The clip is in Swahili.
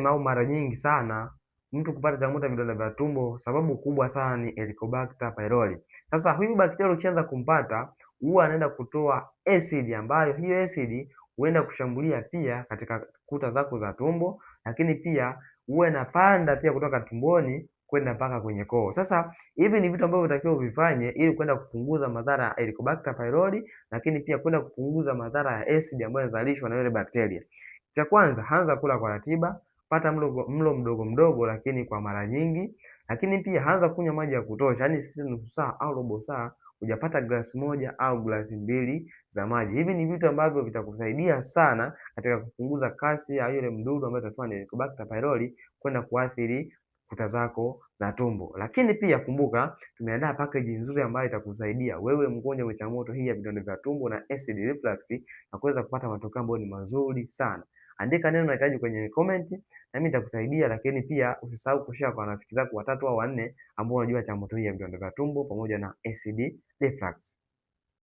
au mara nyingi sana mtu kupata changamoto ya vidonda vya tumbo, sababu kubwa sana ni Helicobacter pylori. Sasa huyu bakteria ukianza kumpata, huwa anaenda kutoa acid, ambayo hiyo acid huenda kushambulia pia katika kuta zako za tumbo, lakini pia huwa inapanda pia kutoka tumboni kwenda mpaka kwenye koo. Sasa hivi ni vitu ambavyo unatakiwa uvifanye ili kwenda kupunguza madhara ya Helicobacter pylori, lakini pia kwenda kupunguza madhara ya acid ambayo inazalishwa na yule bakteria. Cha kwanza, anza kula kwa ratiba, pata mlo mdogo mdogo lakini kwa mara nyingi, lakini pia anza kunywa maji ya kutosha, yani si nusu saa au robo saa hujapata glasi moja au glasi mbili za maji. Hivi ni vitu ambavyo vitakusaidia sana katika kupunguza kasi ya yule mdudu ambaye tunasema ni Helicobacter pylori kwenda kuathiri kuta zako za tumbo. Lakini pia kumbuka, tumeandaa package nzuri ambayo itakusaidia wewe mgonjwa mwenye changamoto hii ya vidonda vya tumbo na acid reflux na kuweza kupata matokeo ambayo ni mazuri sana. Andika neno unahitaji kwenye comment na mimi nitakusaidia, lakini pia usisahau kushare kwa rafiki zako 3 au 4 ambao wanajua changamoto hii ya vidonda vya tumbo pamoja na acid reflux.